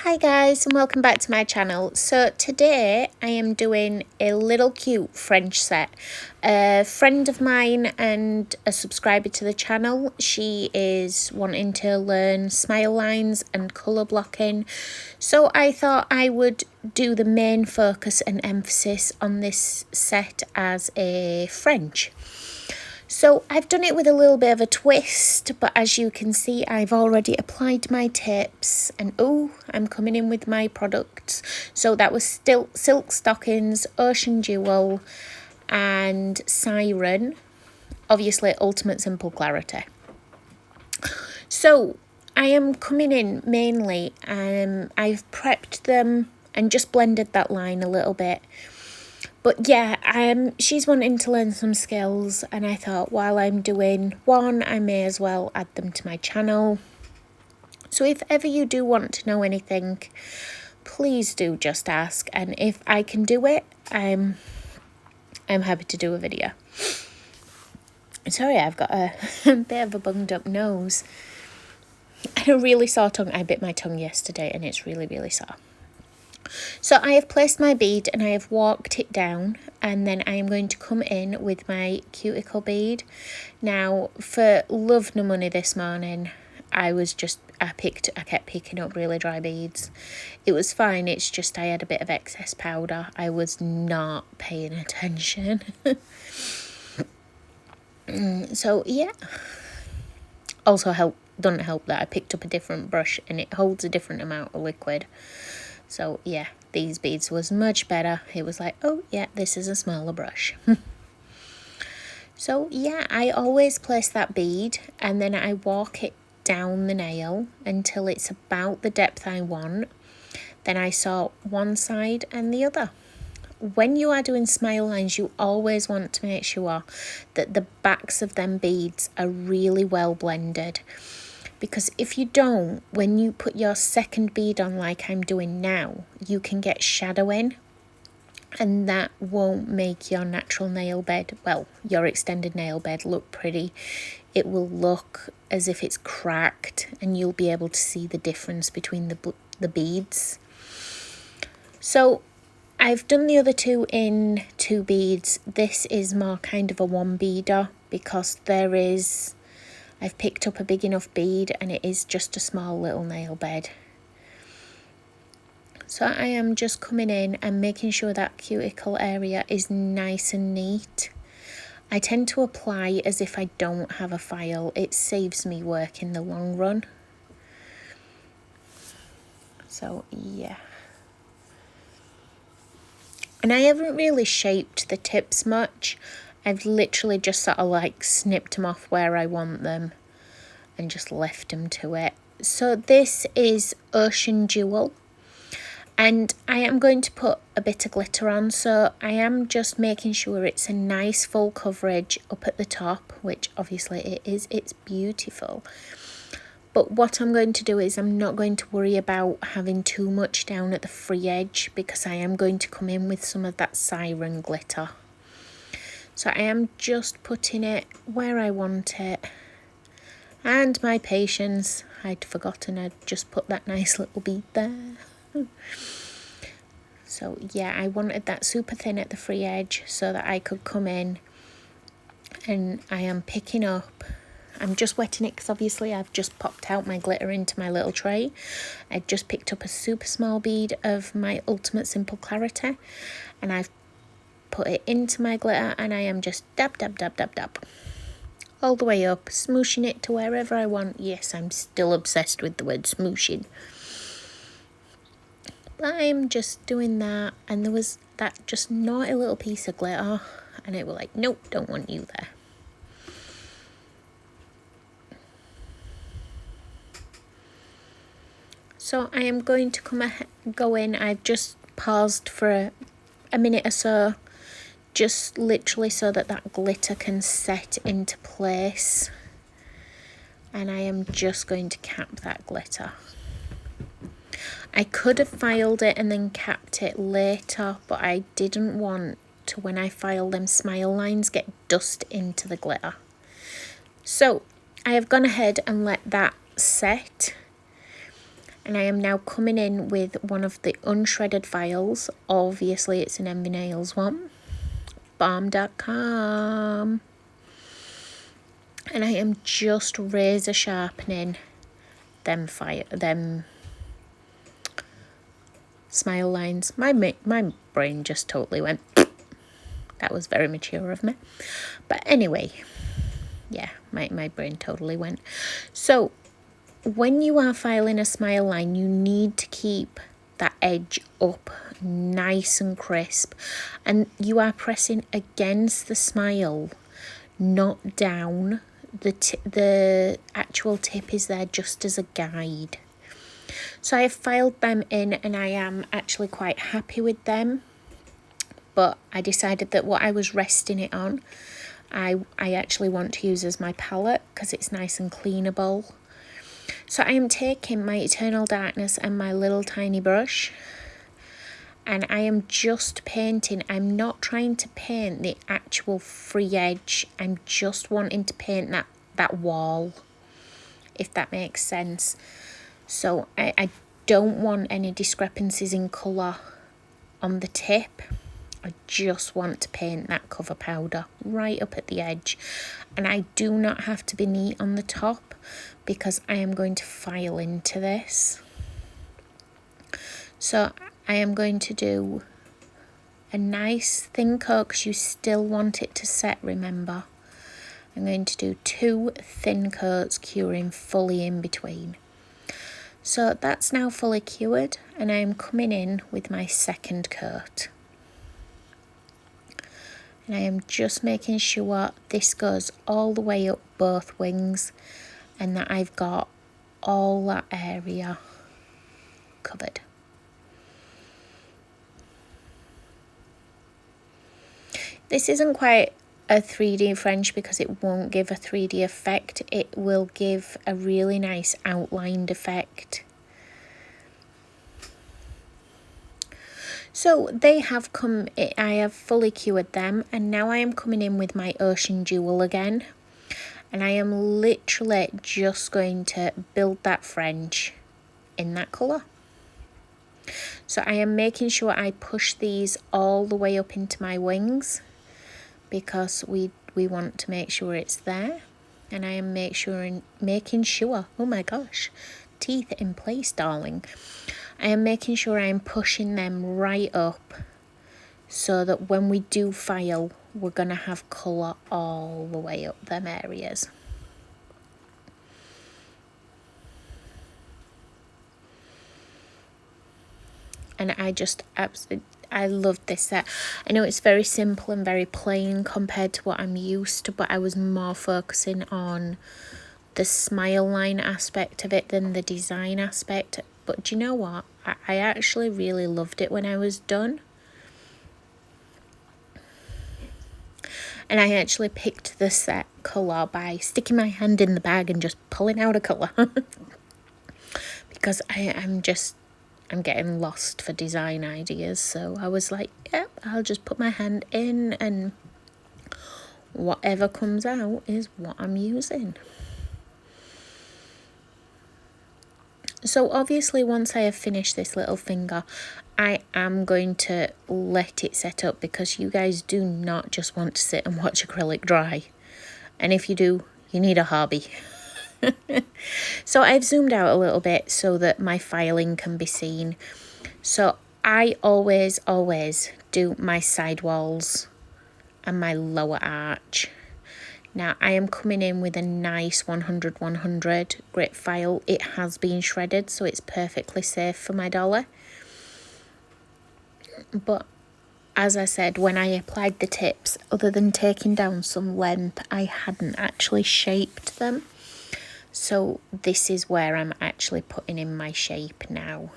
Hi guys, and welcome back to my channel. So today I am doing a little cute French set. A friend of mine and a subscriber to the channel, she is wanting to learn smile lines and colour blocking. So I thought I would do the main focus and emphasis on this set as a French. So I've done it with a little bit of a twist, but as you can see, I've already applied my tips and oh, I'm coming in with my products. So that was still Silk Stockings, Ocean Jewel and Siren, obviously Ultimate Simple Clarity. So I am coming in mainly, I've prepped them and just blended that line a little bit. But yeah, she's wanting to learn some skills, and I thought while I'm doing one, I may as well add them to my channel. So if ever you do want to know anything, please do just ask, and if I can do it, I'm happy to do a video. Sorry, I've got a bit of a bunged up nose. And a really sore tongue. I bit my tongue yesterday and it's really, really sore. So I have placed my bead and I have walked it down, and then I am going to come in with my cuticle bead. Now for love nor money this morning, I kept picking up really dry beads. It was fine, it's just I had a bit of excess powder. I was not paying attention. So yeah. Also doesn't help that I picked up a different brush and it holds a different amount of liquid. So yeah, these beads was much better. It was like, oh yeah, this is a smaller brush. So yeah, I always place that bead and then I walk it down the nail until it's about the depth I want. Then I saw one side and the other. When you are doing smile lines, you always want to make sure that the backs of them beads are really well blended. Because if you don't, when you put your second bead on like I'm doing now, you can get shadowing, and that won't make your natural nail bed, well, your extended nail bed, look pretty. It will look as if it's cracked, and you'll be able to see the difference between the beads. So I've done the other two in 2 beads. This is more kind of a 1 beader because I've picked up a big enough bead and it is just a small little nail bed. So I am just coming in and making sure that cuticle area is nice and neat. I tend to apply as if I don't have a file. It saves me work in the long run. So yeah. And I haven't really shaped the tips much. I've literally just sort of like snipped them off where I want them and just left them to it. So this is Ocean Jewel, and I am going to put a bit of glitter on, so I am just making sure it's a nice full coverage up at the top, which obviously it is. It's beautiful. But what I'm going to do is I'm not going to worry about having too much down at the free edge because I am going to come in with some of that Siren glitter. So I am just putting it where I want it. And my patience, I'd forgotten I'd just put that nice little bead there. So yeah, I wanted that super thin at the free edge so that I could come in, and I am picking up. I'm just wetting it because obviously I've just popped out my glitter into my little tray. I just picked up a super small bead of my Ultimate Simple Clarity and I've put it into my glitter, and I am just dab, dab, dab, dab, dab. All the way up, smooshing it to wherever I want. Yes, I'm still obsessed with the word smooshing. But I'm just doing that, and there was that just naughty little piece of glitter, and it was like, nope, don't want you there. So I am going to go in. I've just paused for a minute or so, just literally so that that glitter can set into place. And I am just going to cap that glitter. I could have filed it and then capped it later, but I didn't want to, when I file them smile lines, get dust into the glitter. So I have gone ahead and let that set. And I am now coming in with one of the unshredded files. Obviously it's an Envy Nails one, balm.com, and I am just razor sharpening them smile lines. My brain just totally went. That was very mature of me. But anyway, yeah, my brain totally went. So when you are filing a smile line, you need to keep that edge up nice and crisp, and you are pressing against the smile, not down. The actual tip is there just as a guide. So I have filed them in, and I am actually quite happy with them, but I decided that what I was resting it on, I actually want to use as my palette because it's nice and cleanable. So I am taking my Eternal Darkness and my little tiny brush, and I am just painting. I'm not trying to paint the actual free edge. I'm just wanting to paint that wall, if that makes sense. So I don't want any discrepancies in colour on the tip. I just want to paint that cover powder right up at the edge. And I do not have to be neat on the top because I am going to file into this. So I am going to do a nice thin coat because you still want it to set, remember. I'm going to do 2 thin coats, curing fully in between. So that's now fully cured, and I am coming in with my second coat. And I am just making sure this goes all the way up both wings and that I've got all that area covered. This isn't quite a 3D French because it won't give a 3D effect. It will give a really nice outlined effect. So they have come, I have fully cured them, and now I am coming in with my Ocean Jewel again, and I am literally just going to build that French in that colour. So I am making sure I push these all the way up into my wings because we want to make sure it's there, and I am making sure, oh my gosh, teeth in place, darling. I am making sure I am pushing them right up so that when we do file, we're going to have colour all the way up them areas. And I love this set. I know it's very simple and very plain compared to what I'm used to, but I was more focusing on the smile line aspect of it than the design aspect. But do you know what? I actually really loved it when I was done. And I actually picked the set colour by sticking my hand in the bag and just pulling out a colour. Because I'm getting lost for design ideas. So I was like, yep, I'll just put my hand in and whatever comes out is what I'm using. So obviously once I have finished this little finger, I am going to let it set up because you guys do not just want to sit and watch acrylic dry. And if you do, you need a hobby. So I've zoomed out a little bit so that my filing can be seen. So I always do my side walls and my lower arch. Now I am coming in with a nice 100-100 grit file. It has been shredded, so it's perfectly safe for my Dolly. But as I said, when I applied the tips, other than taking down some length, I hadn't actually shaped them. So this is where I'm actually putting in my shape now.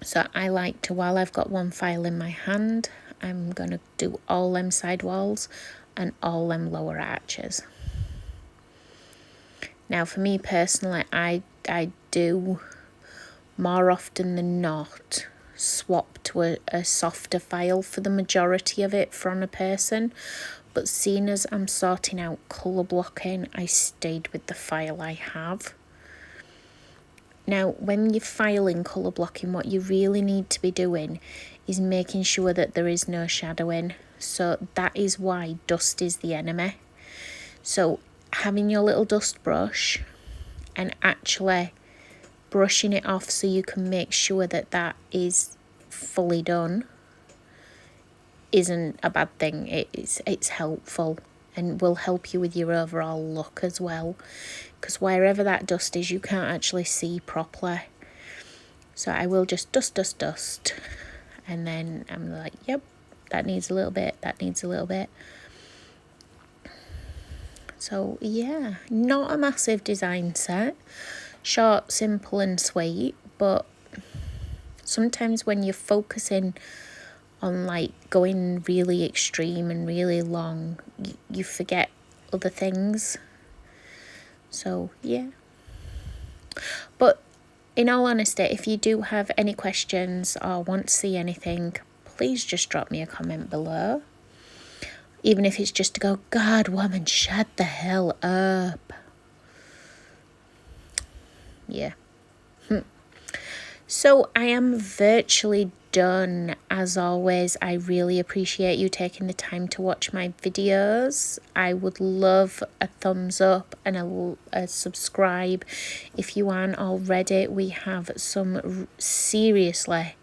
So I like to, while I've got one file in my hand, I'm going to do all them side walls and all them lower arches. Now for me personally, I do more often than not swap to a softer file for the majority of it from a person, but seeing as I'm sorting out colour blocking, I stayed with the file I have. Now, when you're filing colour blocking, what you really need to be doing is making sure that there is no shadowing. So that is why dust is the enemy. So having your little dust brush and actually brushing it off so you can make sure that that is fully done isn't a bad thing. It's helpful and will help you with your overall look as well, because wherever that dust is you can't actually see properly. So I will just dust, and then I'm like, yep, that needs a little bit, that needs a little bit. So yeah, not a massive design set, short, simple and sweet, but sometimes when you're focusing on like going really extreme and really long, you forget other things. So yeah, but in all honesty, if you do have any questions or want to see anything, please just drop me a comment below. Even if it's just to go, God, woman, shut the hell up. Yeah. So I am virtually done. As always, I really appreciate you taking the time to watch my videos. I would love a thumbs up and a subscribe if you aren't already. We have some seriously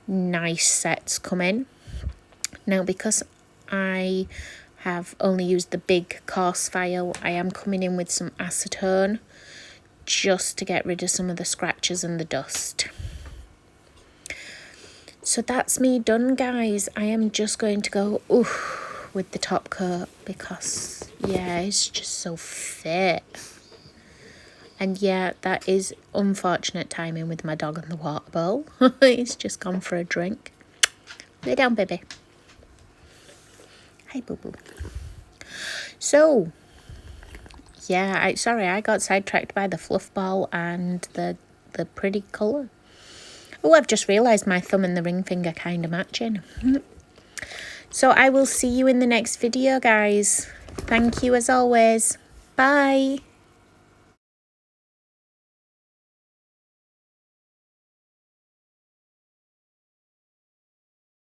nice sets coming. Now, because I have only used the big coarse file, I am coming in with some acetone just to get rid of some of the scratches and the dust. So that's me done, guys. I am just going to go with the top coat because yeah, it's just so fit. And yeah, that is unfortunate timing with my dog and the water bowl. He's just gone for a drink. Lay down, baby. Hi, boo-boo. So yeah, I got sidetracked by the fluff ball and the pretty colour. Oh, I've just realised my thumb and the ring finger kind of matching. So I will see you in the next video, guys. Thank you as always. Bye.